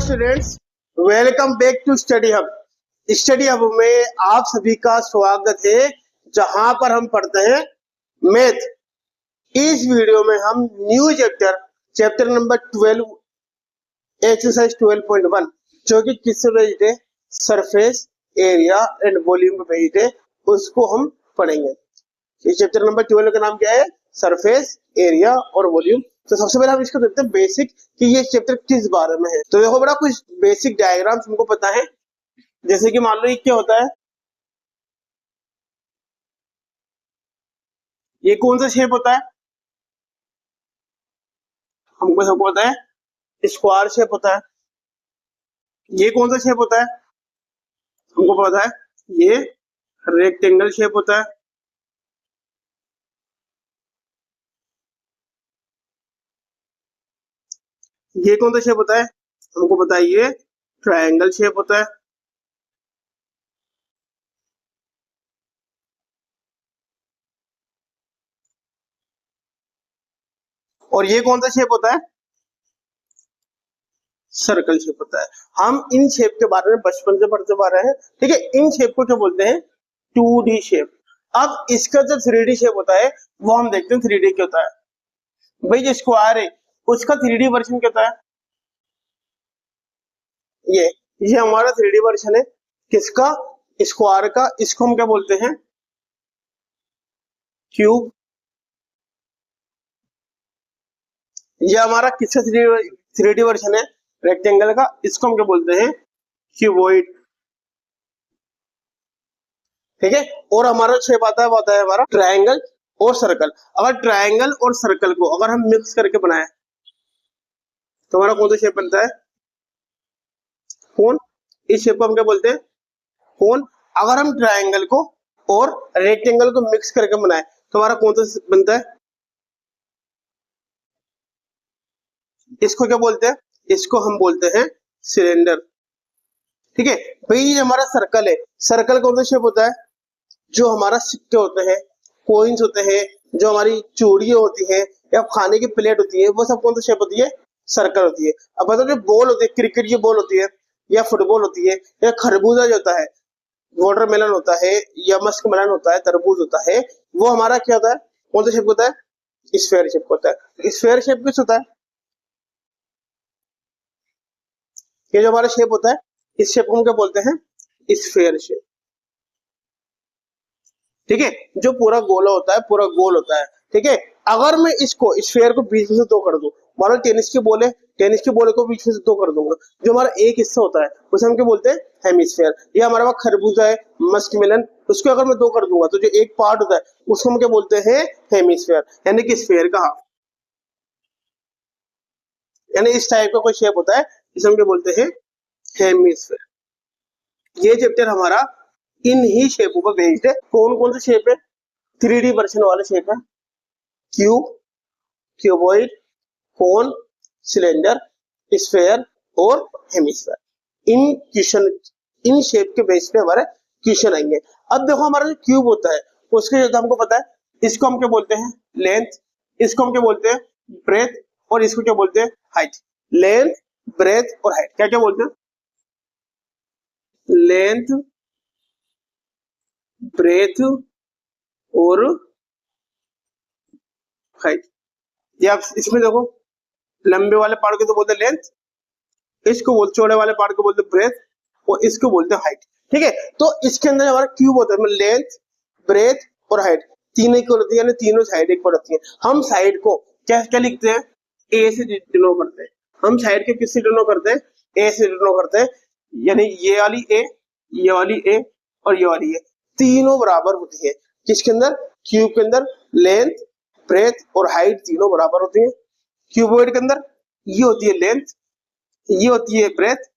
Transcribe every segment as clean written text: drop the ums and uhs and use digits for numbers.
Students, welcome back to Study Hub. Study Hub में आप सभी का स्वागत है, जहां पर हम पढ़ते हैं मैथ। इस वीडियो में हम न्यू चैप्टर नंबर 12 एक्सरसाइज 12.1 जो कि किससे बेस्ड है, सरफेस एरिया एंड वॉल्यूम पे बेस्ड है, उसको हम पढ़ेंगे। इस चैप्टर नंबर 12 का नाम क्या है, सरफेस एरिया और वॉल्यूम। तो सबसे पहले हम इसको देखते हैं बेसिक कि ये चैप्टर किस बारे में है। तो देखो बड़ा कुछ बेसिक डायग्राम्स हमको पता है, जैसे कि मान लो ये क्या होता है, ये कौन सा शेप होता है, हमको सबको पता है स्क्वायर शेप होता है। ये कौन सा शेप होता है, हमको पता है ये रेक्टेंगल शेप होता है। ये कौन सा शेप होता है, हमको पता है ये ट्रायंगल शेप होता है। और ये कौन सा शेप होता है, सर्कल शेप होता है। हम इन शेप के बारे में बचपन से पढ़ते आ रहे हैं, ठीक है। इन शेप को क्या बोलते हैं, 2D शेप। अब इसका जो 3D शेप होता है वो हम देखते हैं 3D क्या होता है। भाई जो स्क्वायर है उसका 3D वर्जन क्या होता है, ये हमारा 3D वर्जन है किसका, स्क्वायर का। इसको हम क्या बोलते हैं, क्यूब। ये हमारा किसका 3D वर्जन है, रेक्टेंगल का। इसको हम क्या बोलते हैं, क्यूबॉइड, ठीक है। और हमारा शेप आता है वो आता है हमारा ट्रायंगल और सर्कल। अगर ट्रायंगल और सर्कल को अगर हम मिक्स करके बनाए तो हमारा कौन सा शेप बनता है, कोन। इस शेप को हम क्या बोलते हैं, कोन। अगर हम ट्रायंगल को और रेक्टेंगल को मिक्स करके बनाए तो हमारा कौन सा बनता है, इसको क्या बोलते हैं, इसको हम बोलते हैं सिलेंडर, ठीक है। भाई ये हमारा सर्कल है, सर्कल कौन सा शेप होता है, जो हमारा सिक्के होते हैं, कॉइन्स होते हैं, जो हमारी चूड़ियां होती हैं या खाने की प्लेट होती है, वो सब कौन सा शेप होती है, सर्कल होती है। अब मतलब जो बॉल होती है, क्रिकेट की बॉल होती है या फुटबॉल होती है या खरबूजा जो होता है, वाटरमेलन होता है या मस्क मेलन होता है, तरबूज होता है, वो हमारा क्या होता है, कौन सा शेप होता है, स्फेयर शेप होता है। स्फेयर शेप किस होता है, ये जो हमारा शेप होता है इस शेप को हम क्या बोलते हैं, स्फेयर शेप, ठीक है। जो पूरा गोला होता है, पूरा गोल होता है, ठीक है। अगर मैं इसको स्फेयर को बीच में से दो कर दूं, मान लो टेनिस की बॉल है, टेनिस की बॉल को बीच में से दो कर दूंगा, जो हमारा एक हिस्सा होता है उसे हम क्या बोलते हैं, हेमिस्फेयर। ये हमारे पास खरबूजा है, मस्कमेलन, उसको अगर मैं दो कर दूंगा तो जो एक पार्ट होता है उसको हम क्या बोलते हैं, हेमिस्फेयर, यानी कि स्फेयर का हाफ। यानी इस टाइप का कोई शेप होता है जिसे हम क्या बोलते हैं, हेमिस्फेयर। ये चैप्टर हमारा इन ही शेपों पर बेस्ड है। कौन कौन से शेप है, 3D वर्जन वाले शेप है, क्यूब, क्यूबॉइड, कोन, सिलेंडर, स्फेयर और हेमिस्फेयर। इन शेप के बेस पे हमारे क्वेश्चन आएंगे। अब देखो हमारा जो क्यूब होता है उसके जो हमको पता है, इसको हम क्या बोलते हैं, लेंथ, इसको हम क्या बोलते हैं, ब्रेथ, और इसको क्या बोलते हैं, हाइट। लेंथ, ब्रेथ और हाइट, क्या क्या बोलते हैं, लेंथ, ब्रेथ और हाइट। ये आप इसमें देखो, लंबे वाले पार्ट को तो बोलते हैं लेंथ, इसको बोलते चौड़े वाले पार्ट को बोलते हैं ब्रेथ, और इसको बोलते हैं हाइट, ठीक है। तो इसके अंदर हमारा क्यूब होता है, लेंथ, ब्रेथ और हाइट तीनों इक्वल होती है, यानी तीनों साइड इक्वल होती है। हम साइड को क्या क्या लिखते हैं, ए से डिनोट करते हैं। हम साइड के किससे डिनोट करते हैं, ए से डिनोट करते हैं। यानी ये वाली ए, ये वाली ए और ये वाली ए तीनों बराबर होती है। किसके अंदर, क्यूब के अंदर लेंथ, ब्रेथ और हाइट तीनों बराबर होती है। क्यूबॉइड के अंदर ये होती है लेंथ, ये होती है ब्रेथ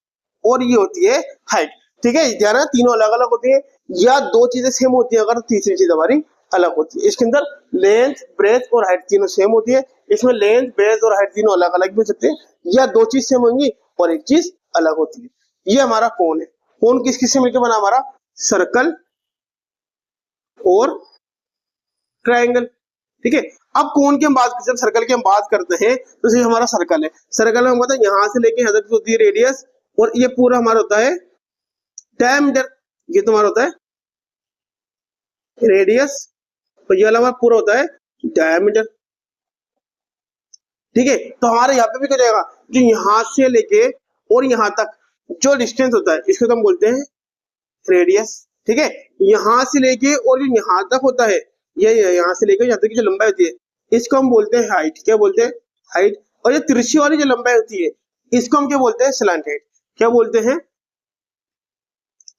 और ये होती है हाइट, ठीक है। ध्यान है, तीनों अलग अलग होती है, या दो चीजें सेम होती है अगर तीसरी चीज हमारी अलग होती है। इसके अंदर लेंथ, ब्रेथ और हाइट तीनों सेम होती है, इसमें लेंथ, ब्रेथ और हाइट तीनों अलग अलग भी हो सकते हैं, या दो चीज सेम होंगी और एक चीज अलग होती है। ये हमारा कोन है। कोन किस किस से मिलकर बना, हमारा सर्कल और ट्रायंगल, ठीक है। अब कोन की हम बात, जब सर्कल की हम बात करते हैं तो ये हमारा सर्कल है। सर्कल में हम कहते हैं यहाँ से लेके यहाँ तक होती है रेडियस, और ये पूरा हमारा होता है डायमीटर, ये तुम्हारा होता है रेडियस, और ये वाला हमारा पूरा होता है डायमीटर। ठीक है, तो हमारे यहाँ पे भी क्या जाएगा, जो यहाँ से लेके और यहाँ तक जो डिस्टेंस होता है इसको तो हम बोलते हैं रेडियस। ठीक है, यहाँ से लेके और जो यहाँ तक होता है, ये यहाँ से लेके यहाँ तक की जो लंबाई होती है इसको हम बोलते हैं हाइट। क्या बोलते हैं, हाइट। और ये तिरछी वाली जो लंबाई होती है इसको हम क्या बोलते हैं, स्लांट हाइट। क्या बोलते हैं,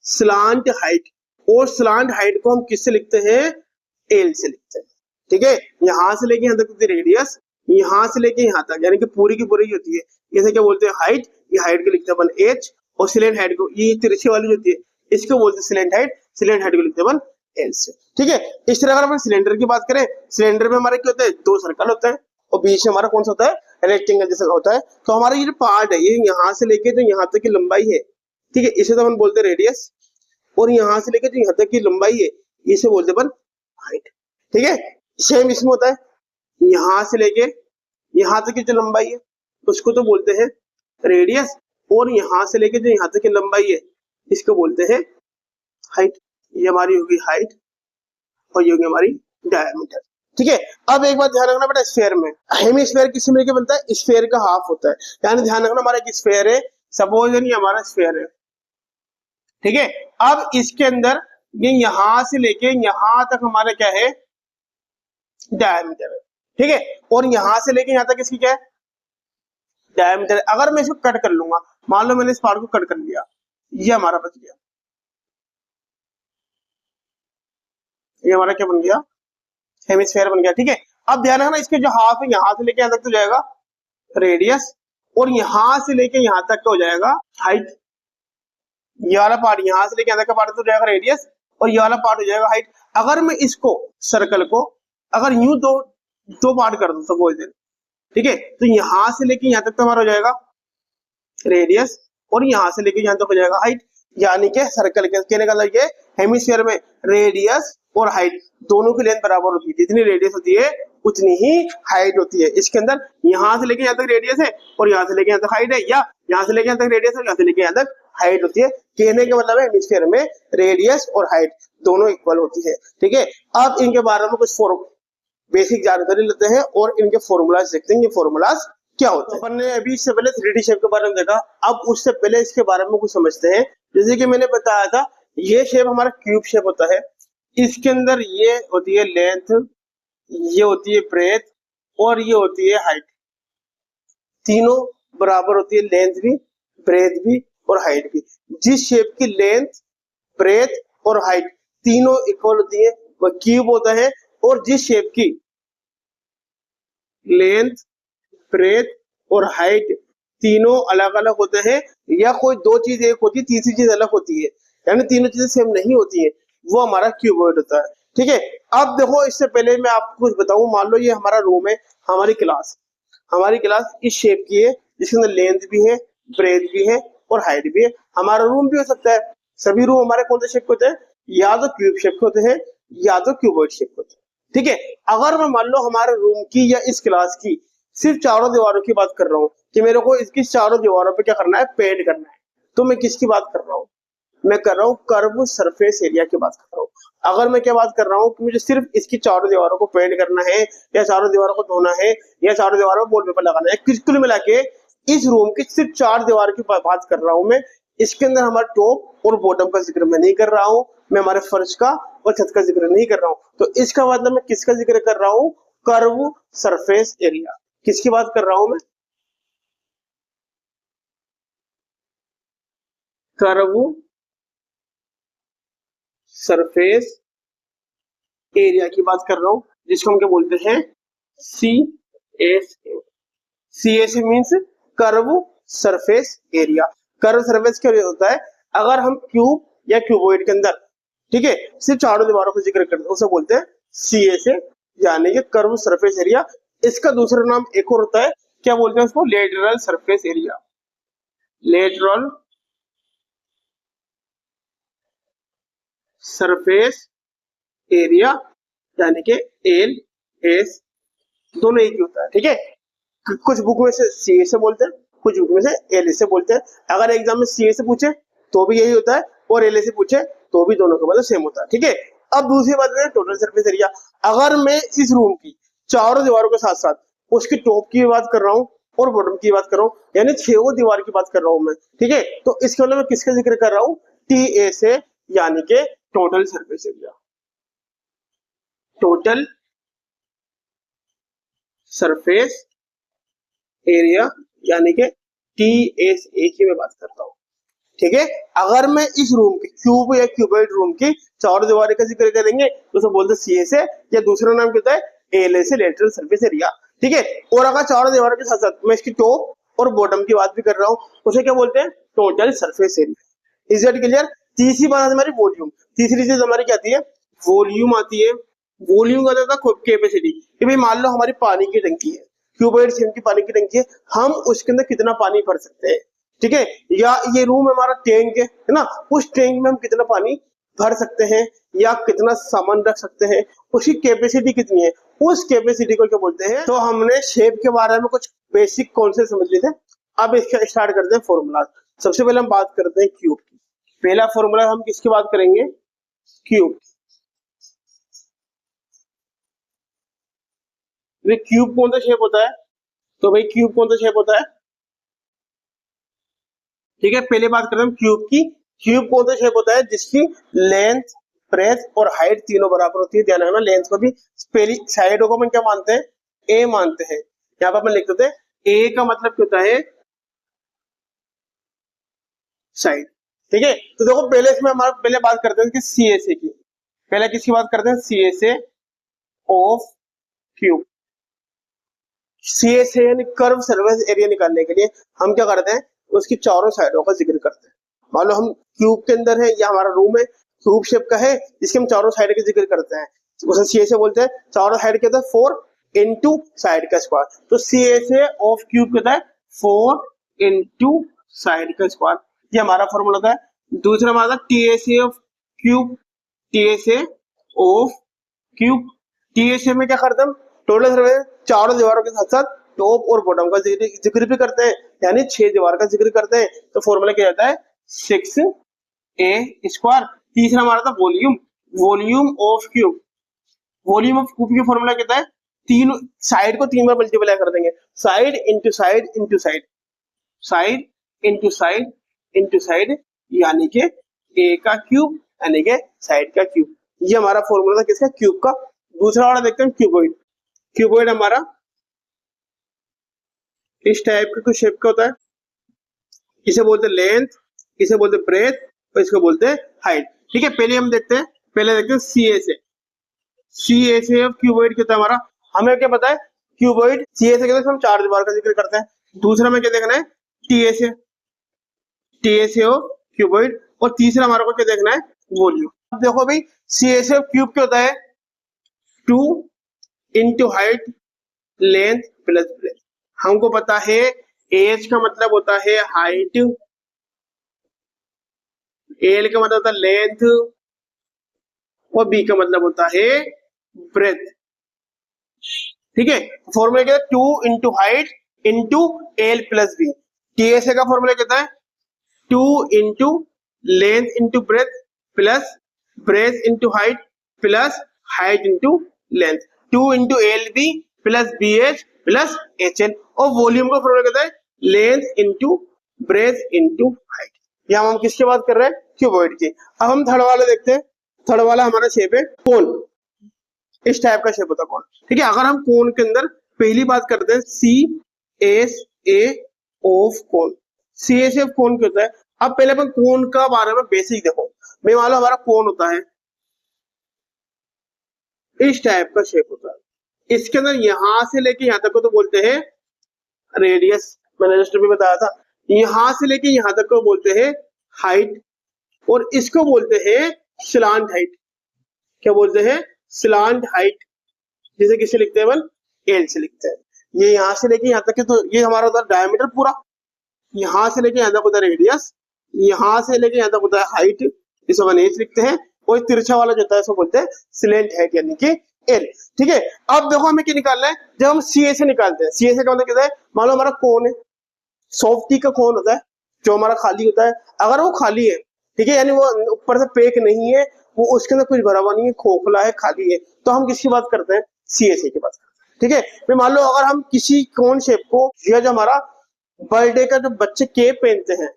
स्लांट हाइट। और स्लांट हाइट को हम किससे लिखते हैं, एल से लिखते हैं। ठीक है, यहाँ से लेके यहाँ तक होती है रेडियस, यहाँ से लेके यहाँ तक यानी कि पूरी की पूरी होती है, इसे क्या बोलते हैं, हाइट। ये हाइट को लिखते हैं अपन एच, और स्लैंट हाइट को, ये तिरछी वाली जो होती है इसको बोलते हैं स्लैंट हाइट। स्लैंट हाइट को लिखते हैं अपन एल से। ठीक है, इस तरह अगर अपन सिलेंडर की बात करें, सिलेंडर में हमारा क्या होता है, दो सर्कल होता है और बीच में हमारा कौन सा होता है, रेक्टेंगल जैसा होता है। तो हमारा ये जो पार्ट है, ये यहाँ से लेके जो यहाँ तक की लंबाई है, ठीक है, इसे तो अपन बोलते हैं रेडियस। और यहाँ से लेके जो यहाँ तक की लंबाई है इसे बोलते हैं अपन हाइट। ठीक है, सेम इसमें होता है, यहाँ से लेके यहाँ तक की जो लंबाई है उसको तो बोलते हैं रेडियस, और यहाँ से लेके जो यहाँ तक की लंबाई है इसको बोलते हैं हाइट। ये हमारी होगी हाइट और ये होगी हमारी डायमीटर। ठीक है, अब एक बात ध्यान रखना बेटा, स्फीयर में हेमिस्फीयर किससे मिलकर बनता है, स्फीयर का हाफ होता है। यानी ध्यान रखना, हमारा एक स्फीयर है, सपोज ये हमारा स्फीयर है। ठीक है, अब इसके अंदर ये यहां से लेके यहां तक हमारा क्या है, डायमीटर है। ठीक है, और यहां से लेके यहां तक इसकी क्या है, डायमीटर। अगर मैं इसको कट कर लूंगा, मान लो मैंने इस पार्ट को कट कर लिया, ये हमारा बच गया, ये हमारा क्या बन गया, हेमिस्फीयर बन गया। ठीक है, अब ध्यान रखना, इसके जो हाफ है यहां से लेके यहां तक तो जाएगा रेडियस, और यहां से लेके यहां तक का हो जाएगा हाइट। ये वाला पार्ट यहां से लेके यहां तक का पार्ट तो जाएगा रेडियस, और ये वाला पार्ट हो जाएगा हाइट। अगर मैं इसको सर्कल को अगर यूं दो दो पार्ट कर दूं सपोज, ठीक है, तो यहां से लेके यहां तक तो हमारा हो जाएगा रेडियस, और यहां से लेके यहां तक हो जाएगा हाइट। यानी कि सर्कल के कहने का मतलब ये, हेमिस्फीयर में रेडियस और हाइट दोनों की लेंथ बराबर होती है, जितनी रेडियस होती है उतनी ही हाइट होती है। इसके अंदर यहां से लेके यहां तक रेडियस है और यहां से लेके यहां तक हाइट है, या यहां से लेके यहां तक रेडियस है और यहां से लेके यहां तक हाइट होती है। कहने का मतलब है हेमिस्फीयर में रेडियस और हाइट दोनों इक्वल होती है। ठीक है, अब इनके बारे में कुछ बेसिक जानकारी लेते हैं और इनके फॉर्मूलाज देखते हैं, ये फॉर्मूलाज क्या होते हैं। अपन ने अभी इससे पहले 3D शेप के बारे में देखा, अब उससे पहले इसके बारे में कुछ समझते हैं। जैसे कि मैंने बताया था, ये शेप हमारा क्यूब शेप होता है, इसके अंदर ये होती है लेंथ, ये होती है ब्रेथ, और ये होती है हाइट। तीनों बराबर होती है, लेंथ भी, ब्रेथ भी और हाइट भी। जिस शेप की लेंथ, ब्रेथ और हाइट तीनों इक्वल होती है वह क्यूब होता है, और जिस शेप की लेंथ, ब्रेथ और हाइट तीनों अलग अलग होते हैं, या कोई दो चीज एक होती है तीसरी चीज अलग होती है, यानी तीनों चीजें सेम नहीं होती है, वो हमारा क्यूबॉइड होता है। ठीक है, अब देखो इससे पहले मैं आपको कुछ बताऊं, मान लो ये हमारा रूम है, हमारी क्लास इस शेप की है, जिसके अंदर लेंथ भी है, ब्रेथ भी है और हाइट भी है। हमारा रूम भी हो सकता है, सभी रूम हमारे कौन से शेप के होते हैं, या तो क्यूब शेप के होते हैं या तो क्यूबॉइड शेप के होते हैं। ठीक है, अगर मैं मान लो हमारे रूम की या इस क्लास की सिर्फ चारों दीवारों की बात कर रहा हूँ कि मेरे को इसकी चारों दीवारों पे क्या करना है, पेंट करना है, तो मैं किसकी बात कर रहा हूँ, मैं कर रहा हूँ कर्व सरफेस एरिया की बात कर रहा हूँ। अगर मैं क्या बात कर रहा हूँ कि मुझे सिर्फ इसकी चारों दीवारों को पेंट करना है, या चारों दीवारों को धोना है, या चारों दीवारों में वॉलपेपर लगाना है, कुल मिला के इस रूम की सिर्फ चार दीवार की बात कर रहा हूँ मैं। इसके अंदर हमारा टॉप और बॉटम का जिक्र मैं नहीं कर रहा हूँ, मैं हमारे फर्श का और छत का जिक्र नहीं कर रहा हूँ। तो इसका मतलब मैं किसका जिक्र कर रहा हूँ, कर्व सरफेस एरिया। किसकी बात कर रहा हूं मैं, कर्व सरफेस एरिया की बात कर रहा हूं, जिसको हम क्या बोलते हैं, CSA। CSA means curve surface area. Curve surface क्या होता है, अगर हम क्यूब या क्यूबॉइड के अंदर, ठीक है, सिर्फ चारों दीवारों का जिक्र करते हैं, उसे बोलते हैं CSA, यानी कि कर्व सरफेस एरिया। इसका दूसरा नाम एक और होता है, क्या बोलते हैं उसको, lateral surface area. Lateral surface area, यानी कि LS, दोनों एक ही होता है। ठीक है, कुछ बुक में से CSA बोलते हैं कुछ में से एल से बोलते हैं। अगर एग्जाम में सी ए से पूछे तो भी यही होता है और एल से पूछे तो भी दोनों का मतलब सेम होता है, ठीक है। अब दूसरी बात है टोटल सरफेस एरिया। अगर मैं इस रूम की चारों दीवारों के साथ साथ उसकी टॉप की बात कर रहा हूँ और बॉटम की बात कर रहा हूँ, यानी 6 दीवार की बात कर रहा हूँ मैं, ठीक है, तो इसके मतलब मैं किसका जिक्र कर रहा हूँ, टी ए से, यानी कि total surface area. Total surface area यानी कि टी एस ए की मैं बात करता हूँ, ठीक है। अगर मैं इस रूम की क्यूब या क्यूबॉइड रूम की चारों दीवारों का जिक्र करेंगे तो उसे बोलते हैं सी ए से, या दूसरा नाम क्या होता है एल ए से, लेटरल सरफेस एरिया, ठीक है। और अगर चारों दीवारों के साथ साथ मैं इसकी टॉप और बॉटम की बात भी कर रहा हूँ उसे क्या बोलते हैं, total surface area. Is that clear. तीसरी बात हमारी वॉल्यूम। तीसरी चीज हमारी क्या आती है, वॉल्यूम आती है। वॉल्यूम का था कैपेसिटी, कि भाई मान लो हमारी पानी की टंकी है, क्यूबॉइड शेप की पानी की टंकी है, हम उसके अंदर कितना पानी भर सकते हैं, ठीक है। या ये रूम हमारा टैंक है ना, उस टैंक में हम कितना पानी भर सकते हैं या कितना सामान रख सकते हैं, उसकी कैपेसिटी कितनी है, उस कैपेसिटी को क्या बोलते हैं। तो हमने शेप के बारे में कुछ बेसिक कॉन्सेप्ट समझ लिए थे। अब इसका स्टार्ट करते हैं फॉर्मूला। सबसे पहले हम बात करते हैं क्यूब की। पहला फॉर्मूला हम किसकी बात करेंगे, क्यूब। क्यूब कौन सा शेप होता है, तो भाई क्यूब कौन सा शेप होता है, ठीक है। पहले बात करते हैं क्यूब की। क्यूब कौन सा शेप होता है, जिसकी लेंथ, ब्रेथ और हाइट तीनों बराबर होती है। ध्यान रखना, लेंथ को भी, पहली साइडों को हम क्या मानते हैं, ए मानते हैं। यहाँ पर अपन लिख देते हैं ए का मतलब क्या होता है, साइड, ठीक है। तो देखो पहले इसमें हमारा पहले बात करते हैं कि सी एस ए की। पहले किसकी बात करते हैं, C S A of cube. C S A यानी कर्व सरफेस एरिया निकालने के लिए हम क्या करते हैं, उसकी चारों साइडों का जिक्र करते हैं। मान लो हम क्यूब के अंदर है या हमारा रूम है क्यूब शेप का है, जिसके हम चारों साइड का जिक्र करते हैं, उसे सी एस ए बोलते हैं। चारों साइड के होता है 4 इंटू साइड का स्क्वायर, तो C S A of cube कहता है 4 इंटू साइड का स्क्वायर, ये हमारा फॉर्मूला होता है। दूसरा हमारा T S A of cube, T S A of cube. T S A में क्या करते हैं हम, टोटल सरफेस चारों दीवारों के साथ साथ टॉप और बॉटम का जिक्र भी करते हैं, यानी 6 दीवार का जिक्र करते हैं। तो फॉर्मूला क्या जाता है, 6a स्क्वायर। तीसरा हमारा था volume, volume of cube. Volume of cube की फॉर्मूला कहता है, तीन साइड को 3 बार मल्टीप्लाई कर देंगे, side into side into side, side into side into side, यानी कि ए का क्यूब यानी कि साइड का क्यूब। ये हमारा फॉर्मूला था किसका, क्यूब का। दूसरा वाला देखते हैं क्यूबॉइड। क्यूबॉइड हमारा इस टाइप का कुछ शेप का होता है, इसे बोलते हैं लेंथ, इसे बोलते हैं ब्रेथ और इसको बोलते हैं हाइट, ठीक है। पहले हम देखते हैं, पहले देखते हैं सी ए से। सी ए से ऑफ क्यूबॉइड कितना हमारा, हमें क्या पता है, क्यूबॉइड सी ए से कहते हैं हम 4 दीवार का जिक्र करते हैं। दूसरा में क्या देखना है, टी ए से, टी ए से ऑफ क्यूबॉइड। और तीसरा हमारे को क्या देखना है, वॉल्यूम। अब देखो भाई सी ए से ऑफ क्यूब क्या होता है, 2 into height length plus breadth. हमको पता है एच का मतलब होता है हाइट, एल का मतलब होता है लेंथ और बी का मतलब होता है ब्रेथ, ठीक है। फॉर्मूला क्या है, 2 into height into L plus B. TSA का फॉर्मूला कहता है 2 into length into breadth plus breadth into height plus height into length, 2 into L B plus B H plus H L. और volume का formula कहता है length into breadth into height. यहाँ हम किसकी बात कर रहे हैं, क्यूबॉइड की। अब हम थर्ड वाला देखते हैं। थर्ड वाला हमारा शेप है कोन, इस टाइप का शेप होता है कोन, ठीक है। अगर हम कोन के अंदर पहली बात करते हैं C S A of cone, C S A of cone क्या होता है। अब पहले अपन कोन का बारे में बेसिक देखो। मैं मान लो हमारा कोन होता है इस टाइप का शेप होता है, इसके अंदर यहां से लेके यहां तक को तो बोलते हैं रेडियस, मैंने जस्ट भी बताया था। यहां से लेके यहां तक को बोलते हैं हाइट, और इसको बोलते हैं स्लांट हाइट। क्या बोलते हैं, स्लांट हाइट, जिसे किससे लिखते हैं, एल से लिखते हैं। ये यहां से लेके यहां तक के, तो ये हमारा होता है डायमीटर पूरा, यहां से लेके यहां तक होता है रेडियस, यहां से लेके यहां तक होता है हाइट, इसे अपन एच लिखते हैं। और तिरछा वाला जो होता है इसको बोलते हैं स्लेंट हाइट यानी कि एल, ठीक है। अब देखो हमें क्या निकालना है, जब हम सी ए से निकालते हैं, सी ए से का मतलब क्या है, मान लो हमारा कोन है, सॉफ्ट टी का कौन होता है, जो हमारा खाली होता है, अगर वो खाली है, ठीक है, यानी वो ऊपर से पैक नहीं है, वो उसके अंदर कुछ भरा हुआ नहीं है, खोखला है, खाली है, तो हम किसकी बात करते हैं, CSA की बात करते हैं। ठीक है, फिर मान लो अगर हम किसी कौन शेप को, यह जो हमारा बर्थडे का जो बच्चे केक पहनते हैं,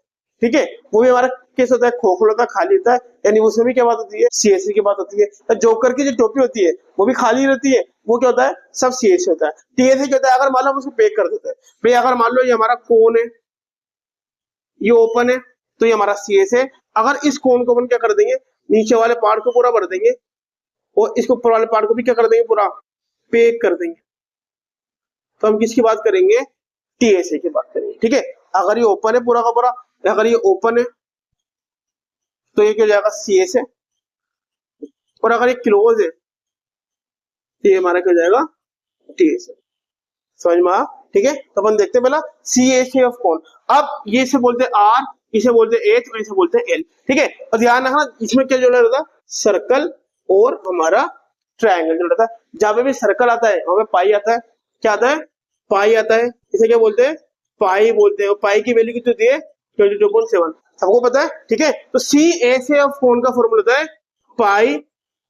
ठीक है, वो भी हमारा कैसे होता है, खोखला होता है, खाली होता है, यानी उसमें भी क्या बात होती है, CSA की बात होती है। तो जोकर की जो टोपी होती है वो भी खाली रहती है, वो क्या होता है, सब CSA होता है। TSA क्या होता है, अगर मान लो हम उसको पैक कर देते हैं, भाई अगर मान लो ये हमारा कोन है, ये ओपन है, तो ये हमारा CSA है। अगर इस कोन को अपन क्या कर देंगे, नीचे वाले पार्ट को पूरा भर देंगे और इसको ऊपर वाले पार्ट को भी क्या कर देंगे, पूरा पैक कर देंगे, तो हम किसकी बात करेंगे, TSA की बात करेंगे। ठीक है, अगर ये ओपन है पूरा का पूरा, अगर ये ओपन है तो ये क्या हो जाएगा, CSA, और अगर ये क्लोज है तो ये हमारा क्या हो जाएगा, TSA। समझ में आया? ठीक है, तो अपन देखते हैं पहला CSA ऑफ कौन। अब ये इसे बोलते हैं R, इसे बोलते हैं H और इसे बोलते हैं L। ठीक है, और ध्यान रखना इसमें क्या जोड़ा रहता है, सर्कल और हमारा ट्रायंगल जोड़ा रहता है। जहां पे भी सर्कल आता है वहां पे पाई आता है, क्या आता है, पाई आता है, इसे क्या बोलते हैं, पाई बोलते हैं। और पाई की वैल्यू कितनी होती है, 22.7, सबको पता है। ठीक है, तो CSA ऑफ कौन का फॉर्मूला होता है, पाई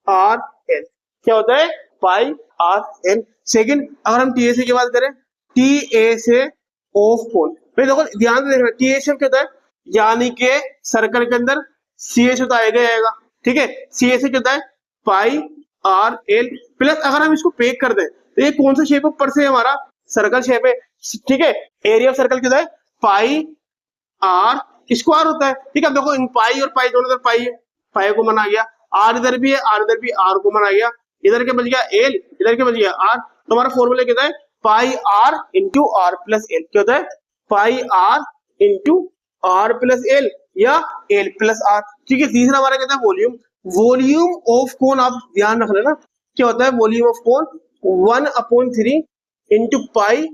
R L। क्या होता है, पाई R L। सेकंड, अगर हम TSA की बात करें, TSA ऑफ कौन, भाई देखो ध्यान से देखना, TSA क्या होता है, यानी कि सर्कल के अंदर CSA तो आएगा ही आएगा। ठीक है, CSA क्या होता है, पाई R L प्लस, अगर हम इसको पैक कर दें तो ये कौन सा शेप है, ऊपर से हमारा सर्कल शेप है। ठीक है, एरिया ऑफ सर्कल क्या होता है, पाई R स्क्वायर होता है। ठीक है, अब देखो इन पाई और पाई दोनों तरफ पाई है, पाई को मना गया, R इधर भी है, R इधर भी, R को मना गया, इधर के बच गया L, इधर के बच गया R। तो हमारा फॉर्मूला क्या होता है, pi R into R plus L। क्या होता है, pi R into R plus L या L प्लस R। ठीक है, तीसरा हमारा कहता है वॉल्यूम। वॉल्यूम ऑफ कोन आप ध्यान रख लेना, क्या होता है volume of cone, 1/3 into pi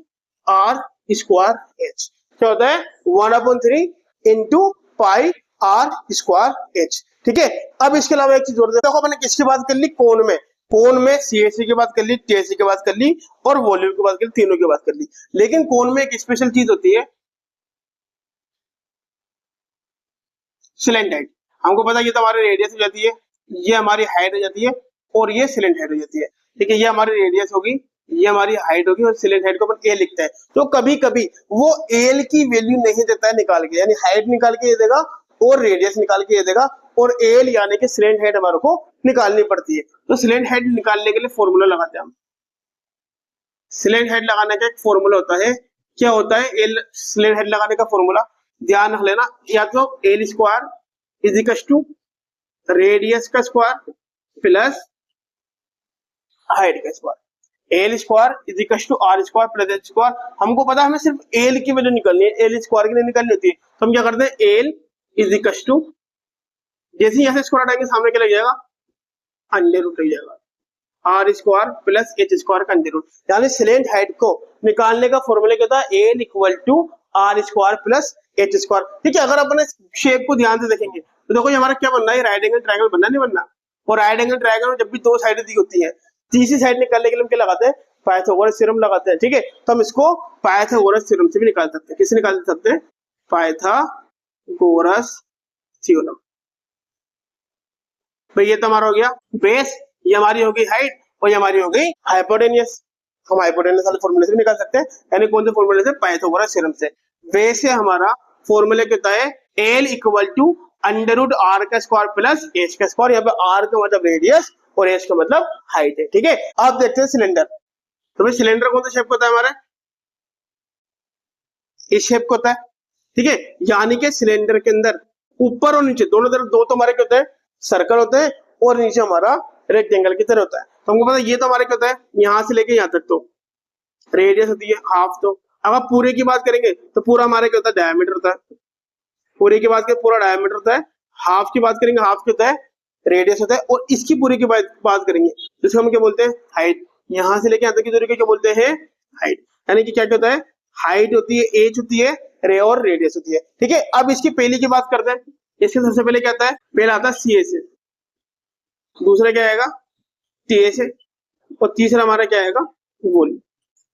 R square H। क्या होता है, 1/3 into pi R square H। ठीक है, अब इसके अलावा एक चीज और देखो, मैंने किसकी बात कर ली, कोन में, कोन में CSA की बात कर ली, TSA की बात कर ली और वॉल्यूम की बात कर ली, तीनों की बात कर ली। लेकिन कोन में एक स्पेशल चीज होती है, स्लैंट हाइट। हमको पता है ये तो हमारी रेडियस हो जाती है, ये हमारी हाइट हो जाती है और ये स्लैंट हाइट हो जाती है। ठीक है, ये हमारी रेडियस होगी, ये हमारी हाइट होगी और स्लैंट हाइट को अपन A लिखते हैं। तो कभी कभी वो L की वैल्यू नहीं देता है निकाल के, यानी हाइट निकाल के ये देगा और रेडियस निकाल के ये देगा, और L यानी कि स्लैंट हाइट हमारे को निकालनी पड़ती है। तो स्लैंट हाइट निकालने के लिए फॉर्मूला लगाते हैं हम। स्लैंट हाइट लगाने का एक फॉर्मूला होता है, क्या होता है, L स्लैंट हाइट लगाने का फॉर्मूला ध्यान रख लेना, या तो L square is equal to radius का स्क्वायर प्लस हाइट का square. L square is equal to R square plus H square. हमको पता है हमें सिर्फ L की वैल्यू निकालनी है, L स्क्वायर की नहीं निकालनी होती है। तो हम क्या करते हैं, L इज इक्वल टू, जैसे ही यहाँ से स्क्वायर हटाएंगे सामने क्या लग जाएगा, अंडर रूट लग जाएगा, R square plus H square का अंडर रूट। यानी स्लैंट हाइट को निकालने का फॉर्मूला क्या होता है, L equal to R square plus H square. ठीक है, अगर अपन शेप को ध्यान से देखेंगे तो देखो ये हमारा क्या बनना है, राइट एंगल ट्रायंगल बनना, नहीं बनना। और राइट एंगल ट्रायंगल में जब भी दो साइडें दी होती है, तीसरी साइड निकालने के लिए हम क्या लगाते हैं, पाइथागोरस थ्योरम लगाते हैं। ठीक है, तो हम इसको पाइथागोरस थ्योरम से भी निकाल सकते हैं। किससे निकाल सकते हैं, पाइथागोरस थ्योरम। भाई ये तो हमारा हो गया बेस, ये हमारी हो गई हाइट और ये हमारी हो गई हाइपोटेनियस। हम हाइपोटेनियस वाले फॉर्मूले से भी निकाल सकते हैं, यानी कौन से फॉर्मूले से, पाइथागोरस थ्योरम से। बेस है हमारा फॉर्मूला क्या होता है, L equal to under root R का स्क्वायर प्लस H का स्क्वायर। यहाँ पे R का मतलब रेडियस और H का मतलब हाइट है। ठीक है, अब देखते हैं सिलेंडर। तो भाई सिलेंडर कौन सा शेप होता है हमारा, इस शेप को होता है। ठीक है, यानी कि सिलेंडर के अंदर ऊपर और नीचे दोनों तरफ दो तो हमारे क्या होते हैं, सर्कल होते हैं, और नीचे हमारा रेक्टेंगल की तरह होता है। तो हमको पता है ये तो हमारे क्या होता है, यहाँ से लेके यहाँ तक तो रेडियस होती है हाफ। तो अगर पूरे की बात करेंगे तो पूरा हमारा क्या होता है, डायमीटर होता है। पूरे की बात करें पूरा डायमीटर होता है। हाफ की बात करेंगे, हाफ क्या होता है, रेडियस होता है। और इसकी पूरी की बात करेंगे जिसको हम क्या बोलते हैं, हाइट। यहाँ से लेके यहाँ तक की दूरी को क्या बोलते हैं, हाइट। यानी कि क्या होता है, हाइट होती है, एज होती है, रे और रेडियस होती है। ठीक है, अब इसकी पहली की बात करते हैं। इसके सबसे पहले क्या आता है, पहला आता है CSA, दूसरा क्या आएगा, TSA, और तीसरा हमारा क्या आएगा, वॉल्यूम।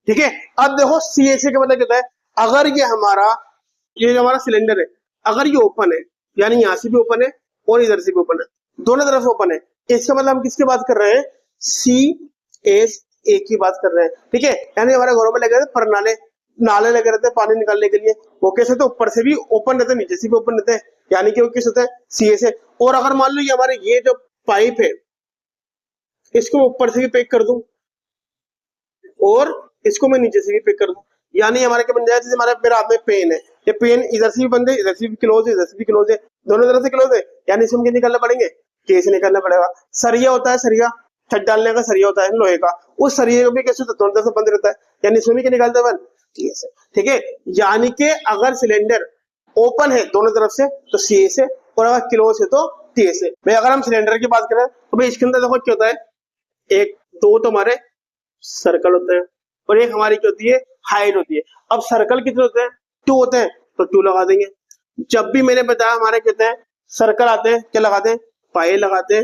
ठीक है, अब देखो CSA का मतलब क्या होता है, अगर ये हमारा ये जो हमारा सिलेंडर है अगर ये ओपन है, यानी यहाँ से भी ओपन है और इधर से भी ओपन है, दोनों तरफ से ओपन है, इसका मतलब हम किसकी बात कर रहे हैं, CSA की बात कर रहे हैं। ठीक है, यानी हमारे घरों में लगे रहते परनाले, नाले लगे रहते हैं पानी निकालने के लिए, वो कैसे होते, ऊपर से भी ओपन रहते हैं नीचे से भी ओपन रहते हैं, यानी कि वो किस होते हैं, CSA। और अगर मान लो ये हमारे ये जो पाइप है इसको ऊपर से भी पैक कर दूं और इसको मैं नीचे से भी पैक कर दूं, यानी हमारे क्या बन जाए, जैसे हमारे मेरे हाथ में पेन है, ये पेन इधर से भी बंद है, इधर से भी क्लोज है, इधर से भी क्लोज है, दोनों तरफ से क्लोज है, यानी इसमें क्या निकालना पड़ेंगे, कैसे निकालना पड़ेगा। सरिया होता है, सरिया छत डालने का सरिया होता है लोहे का, उस सरिये को भी कैसे दोनों तरफ से बंद रहता है, यानी इसमें भी क्या निकालते हैं, CSA। ठीक है, यानी कि अगर सिलेंडर ओपन है दोनों तरफ से तो CSA, और अगर क्लोज है तो TSA। भाई अगर हम सिलेंडर की बात करें तो भाई इसके अंदर देखो क्या होता है, एक दो तो हमारे सर्कल होते हैं और एक हमारी क्या होती है, हाइट होती है। अब सर्कल कितने होते हैं, 2 होते हैं, तो 2 लगा देंगे। जब भी मैंने बताया हमारे कहते हैं सर्कल आते हैं, क्या लगाते हैं, पाई लगाते हैं,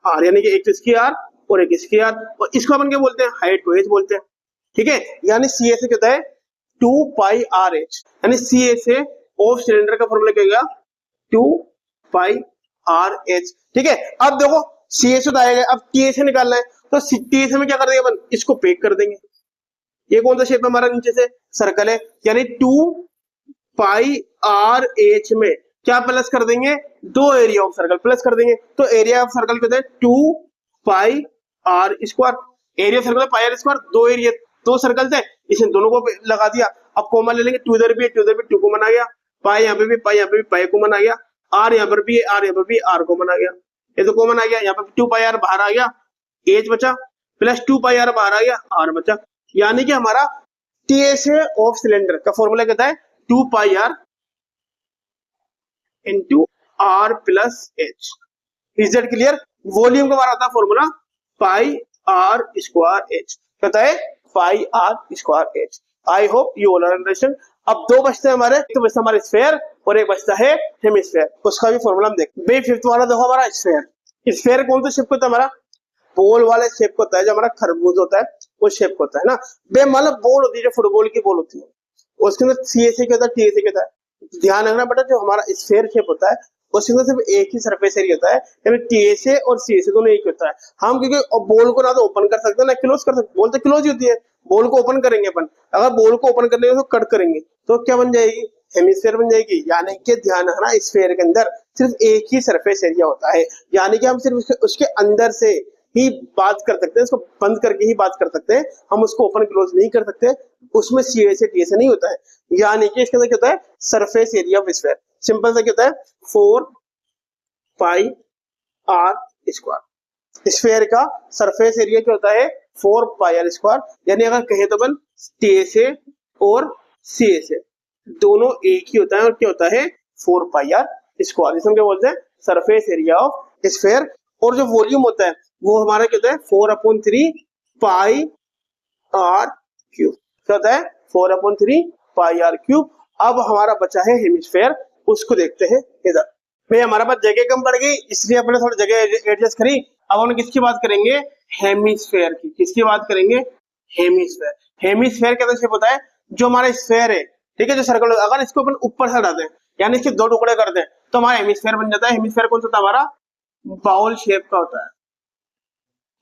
R, यानी कि एक इसकी R और एक इसकी R, और इसको अपन क्या बोलते हैं, हाइट को H बोलते हैं। ठीक है, यानी CSA क्या होता है, 2 पाई RH, यानी CSA ऑफ सिलेंडर का फॉर्मूला क्या होगा, 2 पाई RH। ठीक है, अब देखो CSA तो आएगा, अब TSA निकालना है, तो TSA में क्या कर देंगे अपन, इसको पैक कर देंगे। ये कौन सा शेप है हमारा, नीचे से सर्कल है, यानी 2 पाई RH में क्या प्लस कर देंगे, 2 एरिया ऑफ सर्कल प्लस कर देंगे, तो एरिया ऑफ सर्कल कहते हैं 2 pi R square, area circle pi R square, 2 area 2 circle थे, इसे दोनों को लगा दिया। अब कॉमन ले लेंगे, 2 इधर भी है 2 इधर भी, 2 कॉमन आ गया, पाई यहाँ पे भी पाई यहाँ पे भी पाई कॉमन आ गया, R यहाँ पर भी है R यहाँ पर भी R कॉमन आ गया, ये तो कॉमन आ गया, यहाँ पर 2 पाई R बाहर आ गया, H बचा, प्लस 2 पाई R बाहर आ गया, R बचा, यानी कि हमारा TSA ऑफ सिलेंडर का फॉर्मूला कहता है 2 pi R into R plus H। Is that clear. Volume का हमारा आता है formula pi R square H, कहता है pi R square H। I hope you all are understand. अब 2 बचते हैं हमारे, एक तो बचता हमारा स्फेयर और एक बचता है हेमिस्फेयर, उसका भी फॉर्मूला हम देखते हैं। भाई 5th वाला देखो हमारा स्फेयर। स्फेयर कौन सा शेप का होता है हमारा, बॉल वाले शेप का होता है, जो हमारा खरबूज होता है वो शेप का होता है ना। बे मतलब बॉल होती है, जो फुटबॉल की बॉल होती है, उसके अंदर CSA क्या होता है, TSA क्या होता है। ध्यान रखना बेटा, जो हमारा स्फेयर शेप होता है उसके अंदर सिर्फ एक ही सरफेस एरिया होता है, यानी TSA और CSA दोनों एक होता है। हम क्योंकि बॉल को ना तो ओपन कर सकते हैं ना क्लोज कर सकते, बॉल तो क्लोज ही होती है, बॉल को ओपन करेंगे अपन, अगर बॉल को ओपन करने तो कट करेंगे तो क्या बन जाएगी, हेमिस्फेयर बन जाएगी। यानी कि ध्यान रखना, स्फेयर के अंदर सिर्फ एक ही सरफेस एरिया होता है, यानी कि हम सिर्फ उसके अंदर से ही बात कर सकते हैं, उसको बंद करके ही बात कर सकते हैं, हम उसको ओपन क्लोज नहीं कर सकते, उसमें CSA TSA नहीं होता है। यानी कि इसके अंदर क्या होता है, surface area of sphere, simple सा क्या होता है 4 पाई R स्क्वायर। स्फेयर का सरफेस एरिया क्या होता है 4 पाई R स्क्वायर, यानी अगर कहे तो अपन TSA और CSA दोनों एक ही होता है, और क्या होता है 4 पाई R स्क्वायर, जिसे हम क्या बोलते हैं सरफेस एरिया ऑफ स्फेयर। और जो वॉल्यूम होता है वो हमारा क्या होता है 4/3 पाई R क्यूब, क्या होता है 4/3 पाई R क्यूब। अब हमारा बचा है हेमिस्फेयर, उसको देखते हैं इधर। भाई हमारे पास जगह कम पड़ गई इसलिए अपने थोड़ी जगह एडजस्ट करी। अब हम किसकी बात करेंगे, हेमिस्फेयर की। किसकी बात करेंगे, हेमिस्फेयर। हेमिस्फेयर कैसा शेप होता है, जो हमारा स्फेयर है, ठीक है, जो सर्कल, अगर इसको अपन ऊपर से हटा दें यानी इसके 2 टुकड़े कर दें तो हमारा हेमिस्फेयर बन जाता है। हेमिस्फेयर कौन सा होता है हमारा, बाउल शेप का होता है,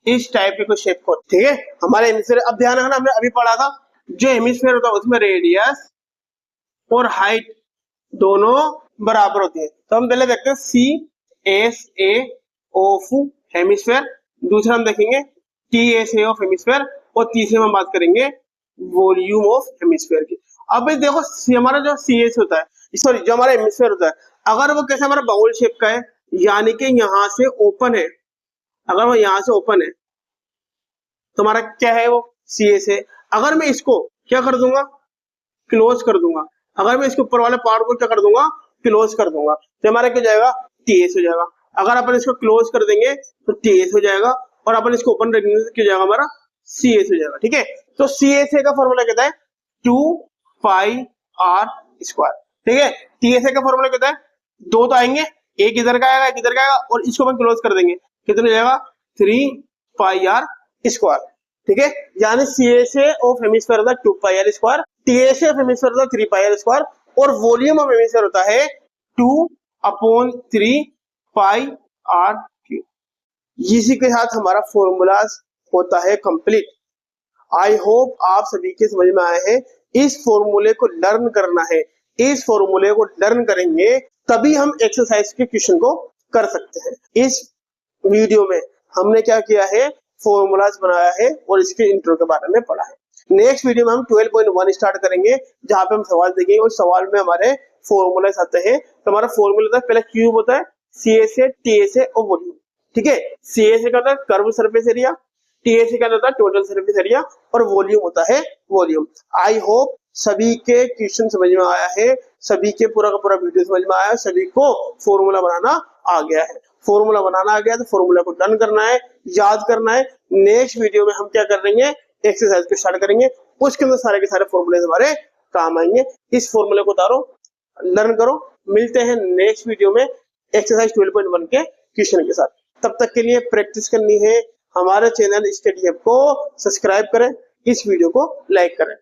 इस टाइप के कुछ शेप को, ठीक है हमारे हेमिस्फेयर। अब ध्यान रखना, हमने अभी पढ़ा था जो हेमिस्फेयर होता है उसमें रेडियस और हाइट दोनों बराबर होती है। तो हम पहले देखते हैं CSA ऑफ हेमिस्फेयर, दूसरा हम देखेंगे TSA ऑफ हेमिस्फेयर, और तीसरे में हम बात करेंगे वॉल्यूम ऑफ हेमिस्फेयर की। अब देखो हमारा जो CSA होता है, सॉरी जो हमारा हेमिस्फेयर होता है, अगर वो कैसे हमारा बाउल शेप का है, यानी कि यहां से ओपन है, अगर वो यहां से ओपन है तो हमारा क्या है वो CSA। अगर मैं इसको क्या कर दूंगा, क्लोज कर दूंगा, अगर मैं इसके ऊपर वाले पार्ट को क्या कर दूंगा, क्लोज कर दूंगा, तो हमारा क्या जाएगा TS हो जाएगा। अगर अपन इसको क्लोज कर देंगे तो TS हो जाएगा, और अपन इसको ओपन रखेंगे तो क्या जाएगा हमारा CS हो जाएगा। ठीक है, तो CSA का फॉर्मूला कहता है 2 पाई R स्क्वायर। ठीक है, TSA का फॉर्मूला कहता है 2 तो आएंगे, एक इधर का आएगा एक इधर का आएगा, और इसको अपन क्लोज कर देंगे, कितना हो जाएगा 3 पाई R स्क्वायर। ठीक है, यानी CSA ऑफ हेमिस्फेयर होता है 2 pi R square, TSA of hemisphere होता है 3 पाई R स्क्वायर, और वॉल्यूम ऑफ एमिशन होता है 2/3 पाई आर क्यूब। इसी के साथ हमारा फॉर्मूला होता है कंप्लीट। आई होप आप सभी के समझ में आए हैं। इस फॉर्मूले को लर्न करना है, इस फॉर्मूले को लर्न करेंगे तभी हम एक्सरसाइज के क्वेश्चन को कर सकते हैं। इस वीडियो में हमने क्या किया है, फॉर्मूलाज बनाया है और इसके इंट्रो के बारे में पढ़ा है। नेक्स्ट वीडियो में हम 12.1 स्टार्ट करेंगे, जहां पे हम सवाल देखेंगे और सवाल में हमारे फॉर्मूलाज आते हैं। तो हमारा फॉर्मूला होता है, पहले क्यूब होता है, CSA, TSA और वॉल्यूम। ठीक है, CSA का होता है कर्व सरफेस एरिया, TSA का होता है टोटल सरफेस एरिया और वॉल्यूम होता है वॉल्यूम। आई होप सभी के क्वेश्चन समझ में आया है, सभी के पूरा का पूरा वीडियो समझ में आया है, सभी को फॉर्मूला बनाना आ गया है। फॉर्मूला बनाना आ गया तो फॉर्मूला को डन करना है, याद करना है। नेक्स्ट वीडियो में हम क्या कर देंगे, एक्सरसाइज को स्टार्ट करेंगे, उसके अंदर सारे के सारे फॉर्मूले हमारे काम आएंगे। इस फॉर्मूले को उतारो, लर्न करो। मिलते हैं नेक्स्ट वीडियो में एक्सरसाइज 12.1 के क्वेश्चन के साथ। तब तक के लिए प्रैक्टिस करनी है। हमारे चैनल स्टडी हब को सब्सक्राइब करें, इस वीडियो को लाइक करें।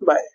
बाय।